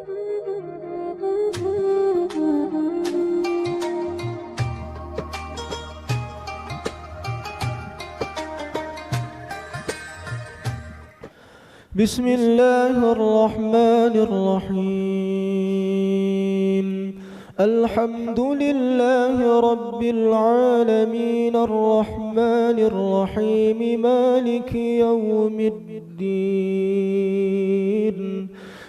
بسم الله الرحمن الرحيم. الحمد لله رب العالمين الرحمن الرحيم مالك يوم الدين.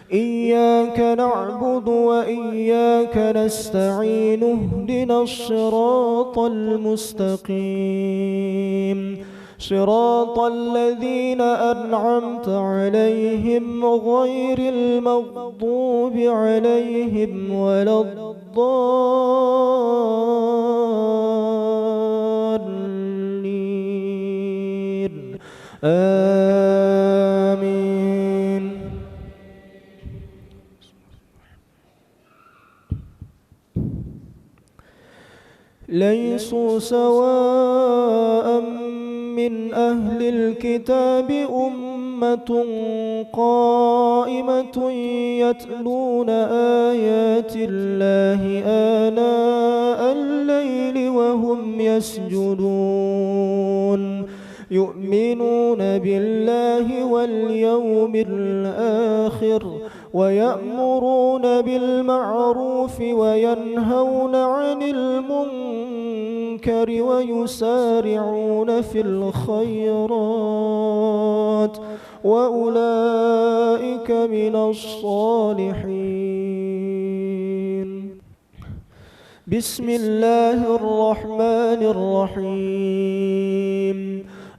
إياك نعبد وإياك نستعين اهدنا الصراط المستقيم صراط الذين أنعمت عليهم غير المغضوب عليهم ولا الضالين آمين. ليسوا سواء من أهل الكتاب أمة قائمة يتلون آيات الله آناء الليل وهم يسجدون يؤمنون بالله واليوم الآخر ويأمرون بالمعروف وينهون عن المنكر ويسارعون في الخيرات وأولئك من الصالحين. بسم الله الرحمن الرحيم.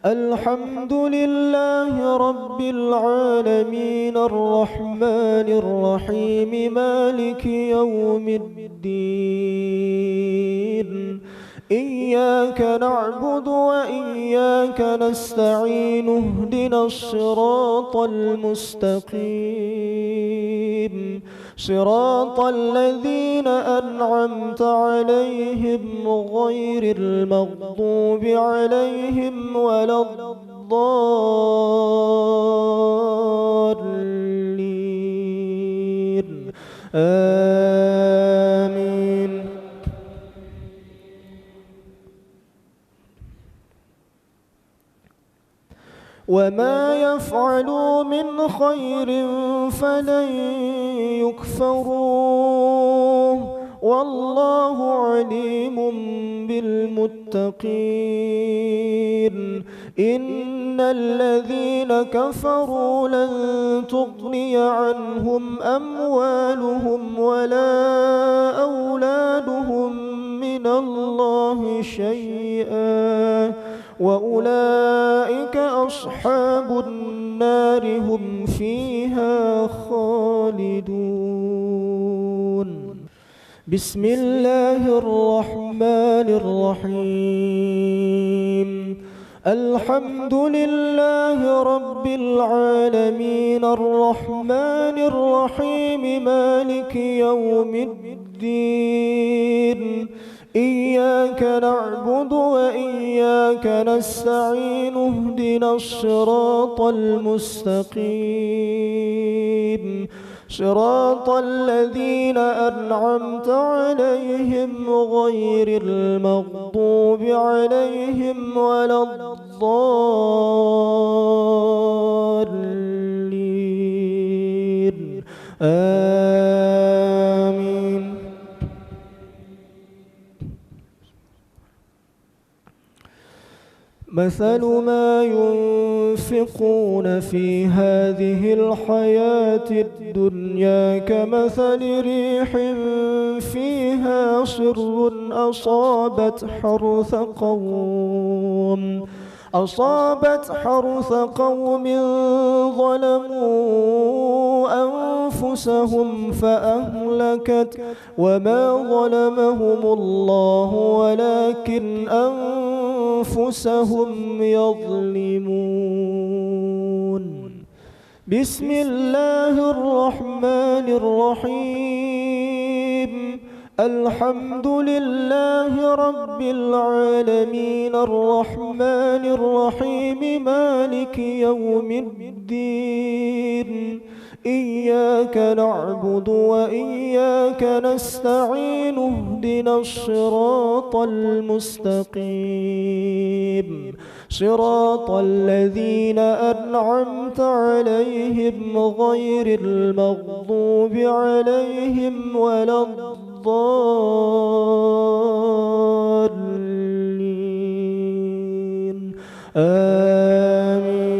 الحمد لله رب العالمين الرحمن الرحيم مالك يوم الدين. إياك نعبد وإياك نستعين اهدنا الصراط المستقيم صراط الذين أنعمت عليهم غير المغضوب عليهم ولا الضالين آمين. وما يفعلوا من خير فلن يكفروه والله عليم بالمتقين. إن الذين كفروا لن تغني عنهم أموالهم ولا أولادهم من الله شيئا وأولئك أصحاب النار هم فيها خالدون. بسم الله الرحمن الرحيم. الحمد لله رب العالمين الرحمن الرحيم مالك يوم الدين. إياك نعبد وإياك نستعين اهدنا الصراط المستقيم صراط الذين أنعمت عليهم غير المغضوب عليهم ولا الضالين آمين. مثل ما ينفقون في هذه الحياة الدنيا كمثل ريح فيها صر أصابت حرث قوم ظلموا أنفسهم فأهلكت وما ظلمهم الله ولكن أنفسهم يظلمون. بسم الله الرحمن الرحيم. الحمد لله رب العالمين الرحمن الرحيم مالك يوم الدين. إياك نعبد وإياك نستعين اهدنا الصراط المستقيم صراط الذين أنعمت عليهم غير المغضوب عليهم ولا الضالين آمين.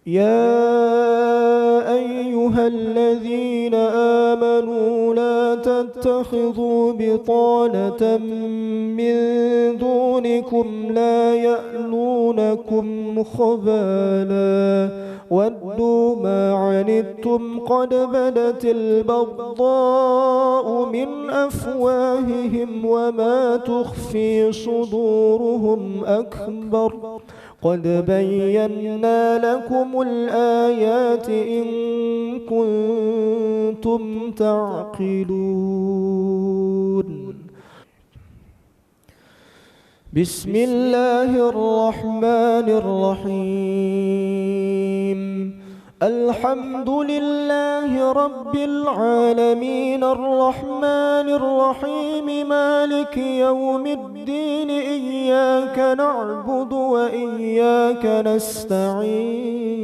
يا أيها الذين آمنوا لا تتخذوا بطانة من دونكم لا يألونكم خبالا ودوا ما عنتم قد بدت البغضاء من أفواههم وما تخفي صدورهم أكبر قد بينا لكم الآيات إن كنتم تعقلون. بسم الله الرحمن الرحيم الحمد لله رب العالمين الرحمن الرحيم مالك يوم الدين إياك نعبد وإياك نستعين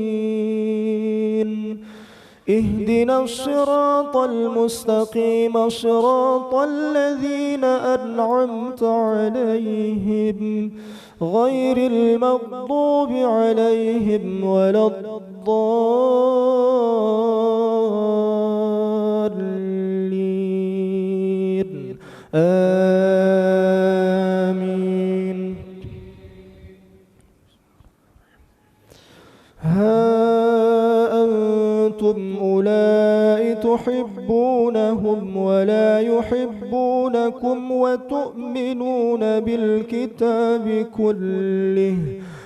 اهدنا الصراط المستقيم صراط الذين أنعمت عليهم غير المغضوب عليهم ولا الضالين آمين. أنتم أولئك تحبونهم ولا يحبونكم وتؤمنون بالكتاب كله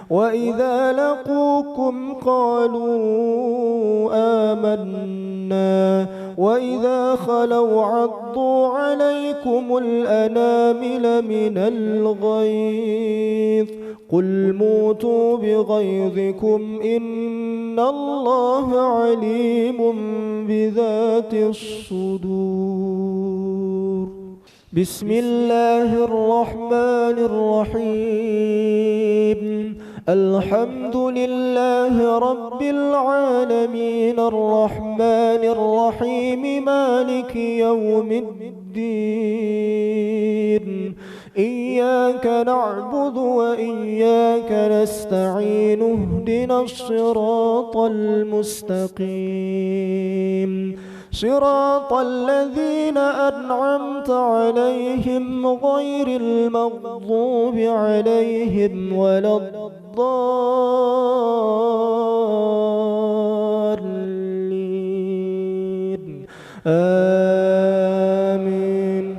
وإذا لقوكم قالوا آمنا وإذا خلوا عضوا عليكم الأنامل من الغيظ قل موتوا بغيظكم إن الله عليم بذات الصدور. بسم الله الرحمن الرحيم الحمد لله رب العالمين الرحمن الرحيم مالك يوم الدين إياك نعبد وإياك نستعين اهدنا الصراط المستقيم صراط الذين أنعمت عليهم غير المغضوب عليهم ولا الضالين آمين.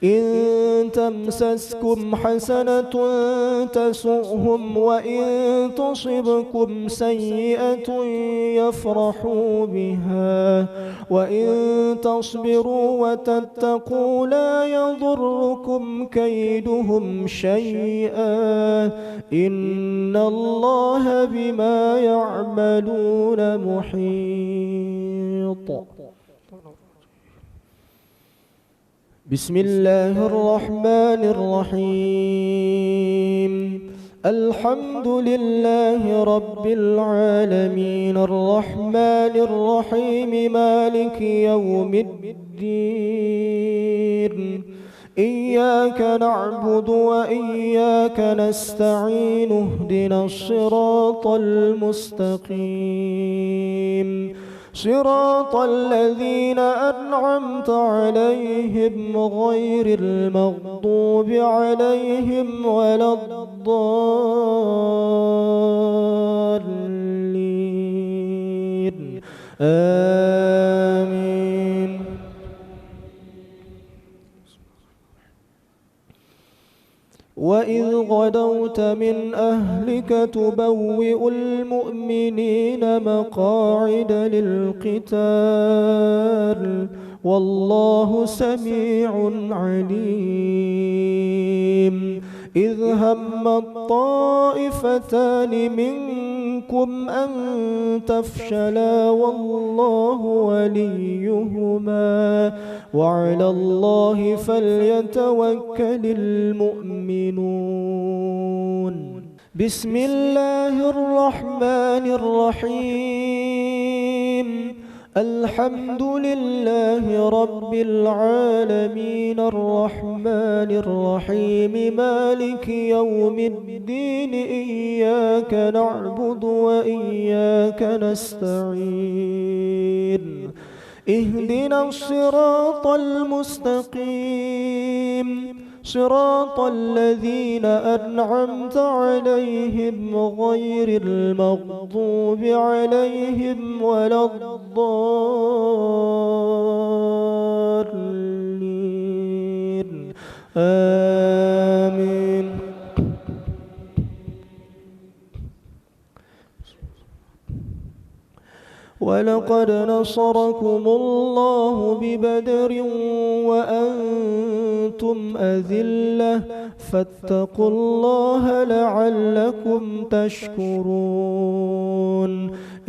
إن تمسسكم حسنة تسؤهم وإن تصبكم سيئة يفرحوا بها وإن تصبروا وتتقوا لا يضركم كيدهم شيئا إن الله بما يعملون محيط. بسم الله الرحمن الرحيم الحمد لله رب العالمين الرحمن الرحيم مالك يوم الدين إياك نعبد وإياك نستعين اهدنا الصراط المستقيم صراط الذين أنعمت عليهم غير المغضوب عليهم ولا الضالين آمين. وإذ غدوت من أهلك تبوئ المؤمنين مقاعد للقتال والله سميع عليم. إذ هم الطائفتان منكم أن تفشلا والله وليهما وعلى الله فليتوكل المؤمنون. بسم الله الرحمن الرحيم. الحمد لله رب العالمين الرحمن الرحيم مالك يوم الدين إياك نعبد وإياك نستعين اهدنا الصراط المستقيم صراط الذين أنعمت عليهم غير المغضوب عليهم ولا الضالين آمين. ولقد نصركم الله ببدر وأنتم أذلة فاتقوا الله لعلكم تشكرون.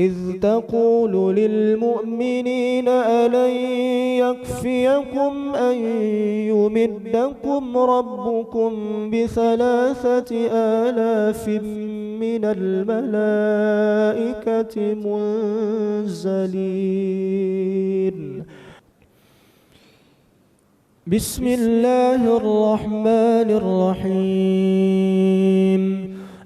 إذ تقول للمؤمنين ألن يكفيكم أن يمدكم ربكم ب3,000 من الملائكة منزلين. بسم الله الرحمن الرحيم.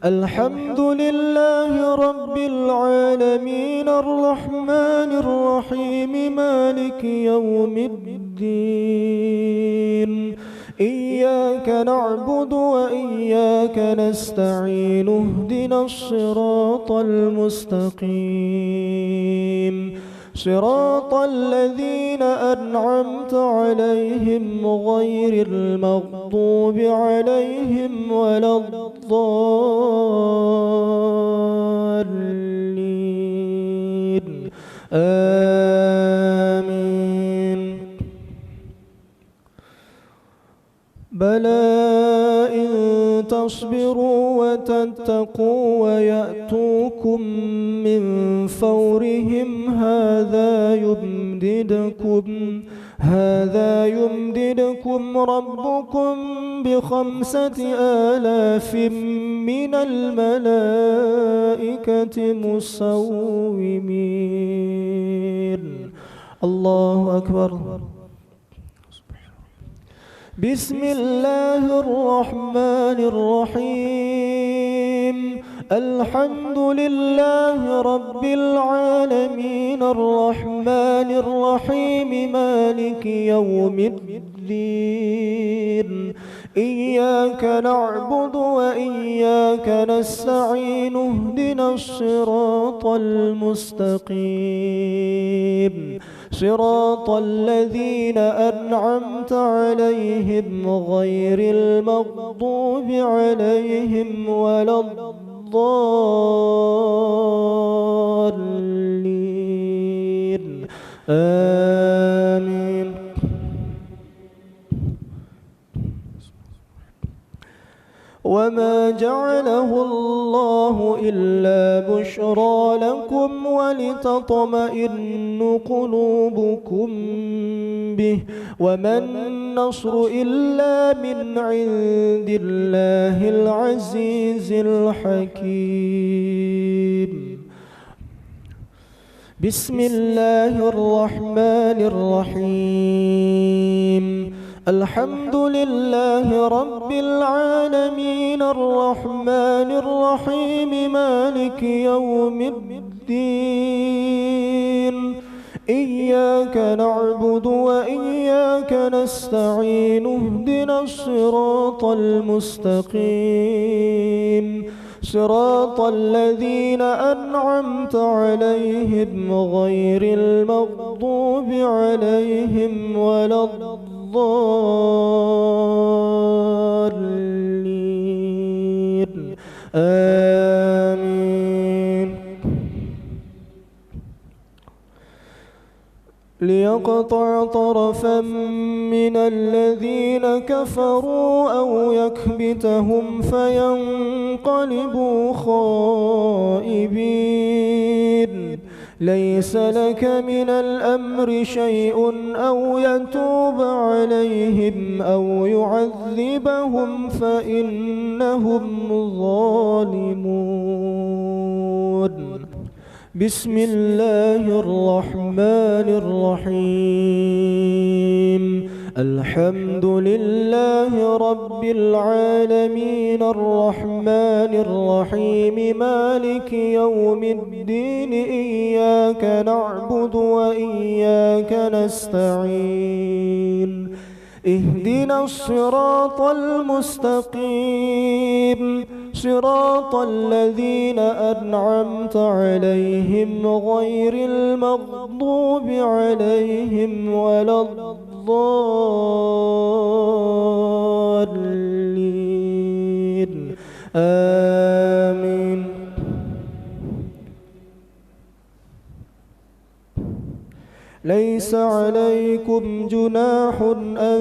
الحمد لله رب العالمين الرحمن الرحيم مالك يوم الدين إياك نعبد وإياك نستعين اهدنا الصراط المستقيم صراط الذين أنعمت عليهم غير المغضوب عليهم ولا الضالين آمين. بلى إن تصبروا وتتقوا ويأتوكم من فورهم هذا يمددكم ربكم ب5,000 من الملائكة مسومين. الله أكبر. بسم الله الرحمن الرحيم. الحمد لله رب العالمين الرحمن الرحيم مالك يوم الدين إياك نعبد وإياك نستعين اهدنا الصراط المستقيم صراط الذين أنعمت عليهم غير المغضوب عليهم ولا الضالين آمين. وما جعله الله إلا بشرى لكم ولتطمئن قلوبكم به وما النصر إلا من عند الله العزيز الحكيم. بسم الله الرحمن الرحيم. الحمد لله رب العالمين الرحمن الرحيم مالك يوم الدين إياك نعبد وإياك نستعين اهدنا الصراط المستقيم صراط الذين أنعمت عليهم غير المغضوب عليهم ولا الضالين آمين. ليقطع طرفا من الذين كفروا أو يكبتهم فينقلبوا خائبين. ليس لك من الأمر شيء أو يتوب عليهم أو يعذبهم فإنهم ظالمون. بسم الله الرحمن الرحيم. الحمد لله رب العالمين الرحمن الرحيم مالك يوم الدين إياك نعبد وإياك نستعين. اهدنا الصراط المستقيم صراط الذين أنعمت عليهم غير المغضوب عليهم ولا الضالين آمين. ليس عليكم جناح أن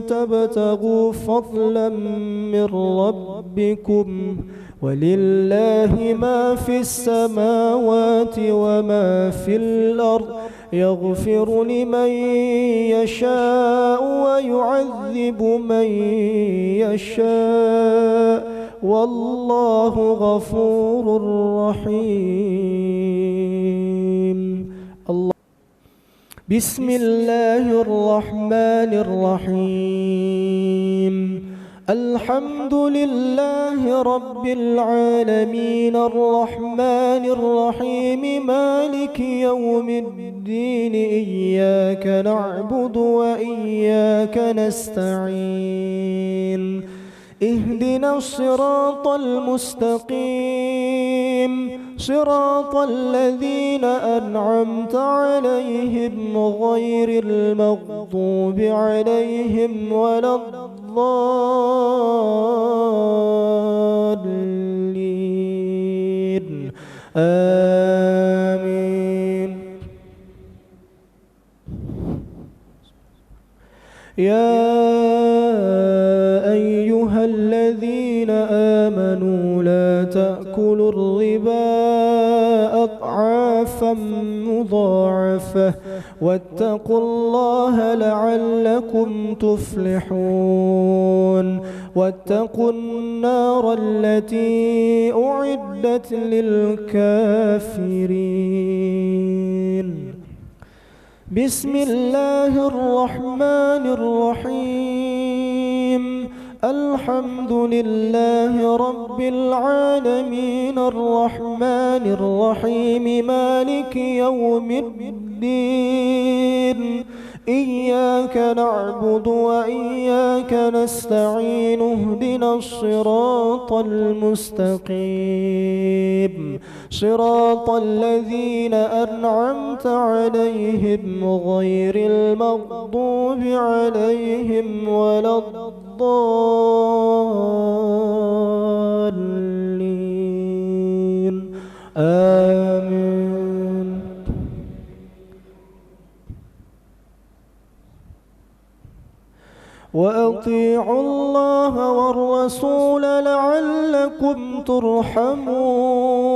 تبتغوا فضلا من ربكم ولله ما في السماوات وما في الأرض يغفر لمن يشاء ويعذب من يشاء والله غفور رحيم. بسم الله الرحمن الرحيم. الحمد لله رب العالمين الرحمن الرحيم مالك يوم الدين إياك نعبد وإياك نستعين. اهدنا الصراط المستقيم صراط الذين أنعمت عليهم غير المغضوب عليهم ولا الضالين آمين. يا أيها الذين آمنوا لا تأكلوا الربا أضعافا مضاعفة واتقوا الله لعلكم تفلحون. واتقوا النار التي أعدت للكافرين. بسم الله الرحمن الرحيم. الحمد لله رب العالمين الرحمن الرحيم مالك يوم الدين إياك نعبد وإياك نستعين. اهدنا الصراط المستقيم صراط الذين أنعمت عليهم غير المغضوب عليهم ولا الضالين آمين. وأطيعوا الله والرسول لعلكم ترحمون.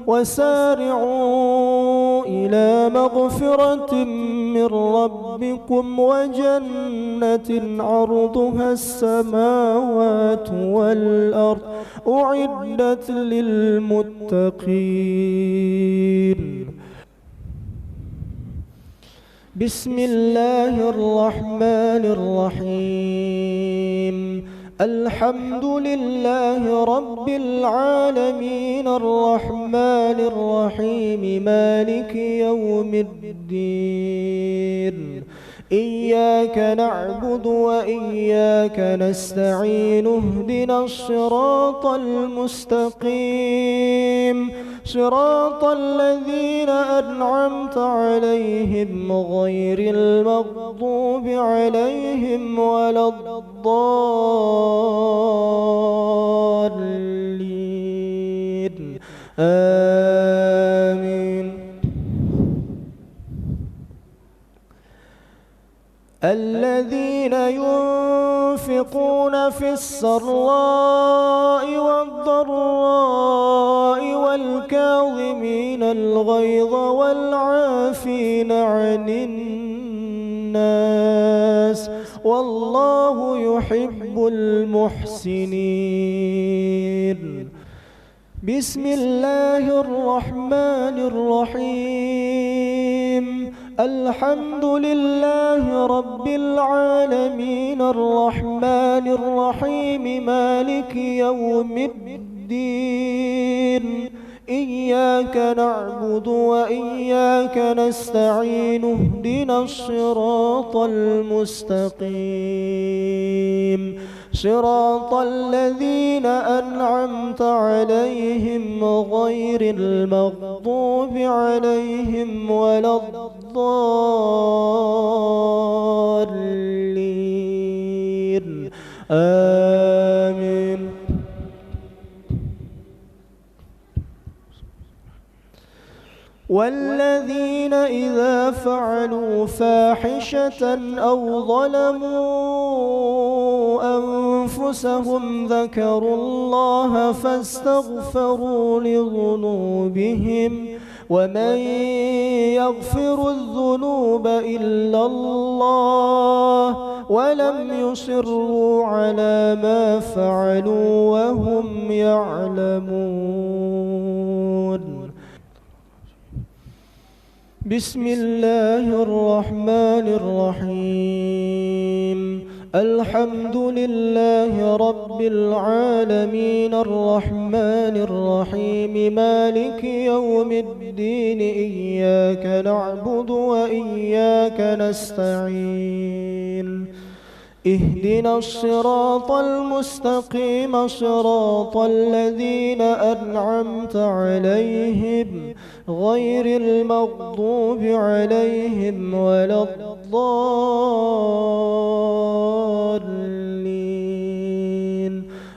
وسارعوا إلى مغفرة من ربكم وجنة عرضها السماوات والأرض أعدت للمتقين. بسم الله الرحمن الرحيم. الحمد لله رب العالمين الرحمن الرحيم مالك يوم الدين إياك نعبد وإياك نستعين. اهدنا الصراط المستقيم صراط الذين أنعمت عليهم غير المغضوب عليهم ولا الضالين آمين. الذين ينفقون في السراء والضراء والكاظمين الغيظ والعافين عن الناس والله يحب المحسنين. بسم الله الرحمن الرحيم. الحمد لله رب العالمين الرحمن الرحيم مالك يوم الدين. إياك نعبد وإياك نستعين اهدنا الصراط المستقيم صراط الذين أنعمت عليهم غير المغضوب عليهم ولا الضالين آمين. والذين إذا فعلوا فاحشة أو ظلموا أنفسهم ذكروا الله فاستغفروا لذنوبهم ومن يغفر الذنوب إلا الله ولم يصروا على ما فعلوا وهم يعلمون. بسم الله الرحمن الرحيم. الحمد لله رب العالمين الرحمن الرحيم مالك يوم الدين. إياك نعبد وإياك نستعين اهدنا الصراط المستقيم صراط الذين أنعمت عليهم غير المغضوب عليهم ولا الضالين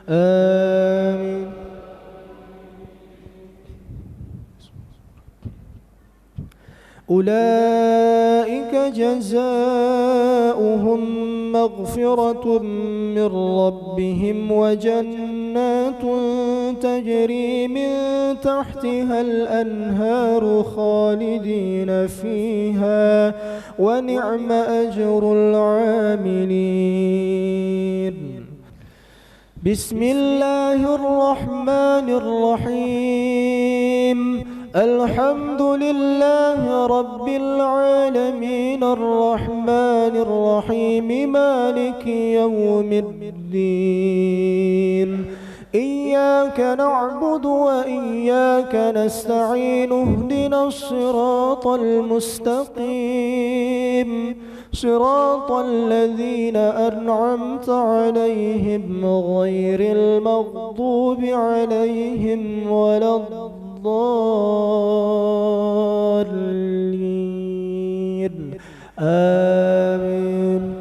آمين. أولئك جزاؤهم مغفرة من ربهم وجنات تجري من تحتها الأنهار خالدين فيها ونعم أجر العاملين. بسم الله الرحمن الرحيم. الحمد لله رب العالمين الرحمن الرحيم مالك يوم الدين. إياك نعبد وإياك نستعين اهدنا الصراط المستقيم صراط الذين أنعمت عليهم غير المغضوب عليهم ولا الضالين آمين.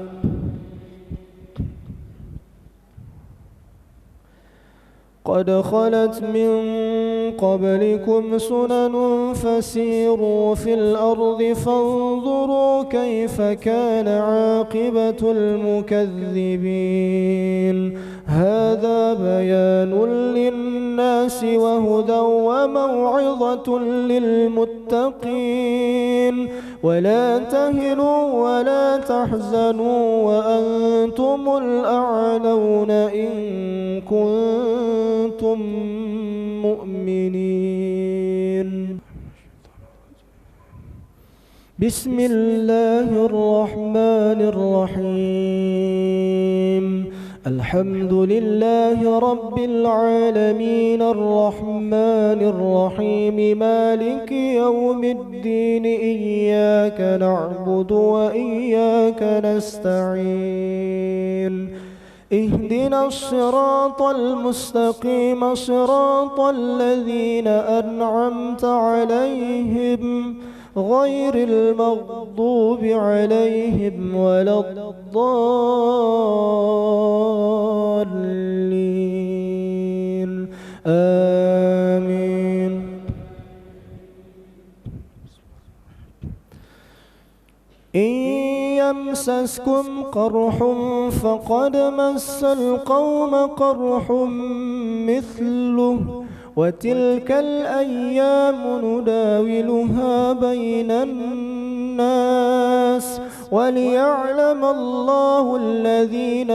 قد خلت من قبلكم سنن فسيروا في الأرض فانظروا كيف كان عاقبة المكذبين. هذا بيان للناس وهدى وموعظة للمتقين. ولا تهنوا ولا تحزنوا وأنتم الأعلون إن كنتم مؤمنين. بسم الله الرحمن الرحيم. الحمد لله رب العالمين الرحمن الرحيم مالك يوم الدين. إياك نعبد وإياك نستعين اهدنا الصراط المستقيم صراط الذين أنعمت عليهم غير المغضوب عليهم ولا الضالين آمين. إن يمسسكم قرح فقد مس القوم قرح مثله وتلك الأيام نداولها بين الناس وليعلم الله الذين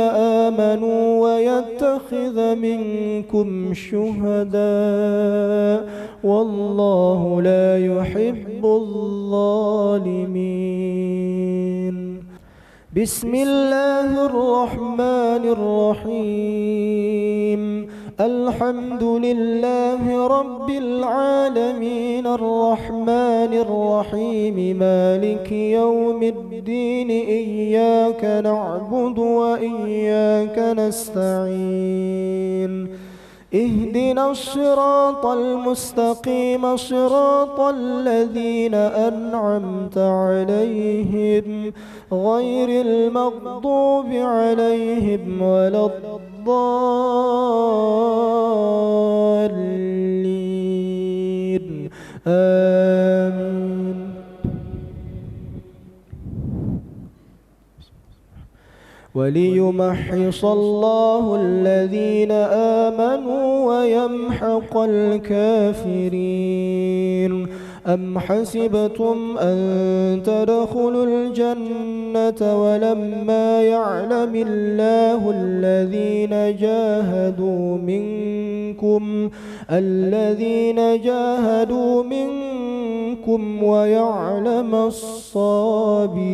آمنوا ويتخذ منكم شهداء والله لا يحب الظالمين. بسم الله الرحمن الرحيم. الحمد لله رب العالمين الرحمن الرحيم مالك يوم الدين إياك نعبد وإياك نستعين اهدنا الصراط المستقيم صراط الذين أنعمت عليهم غير المغضوب عليهم ولا الضالين آمين. وليمحص الله الذين آمنوا ويمحق الكافرين. أم حسبتم أن تدخلوا الجنة ولما يعلم الله الذين جاهدوا منكم ويعلم الصابرين.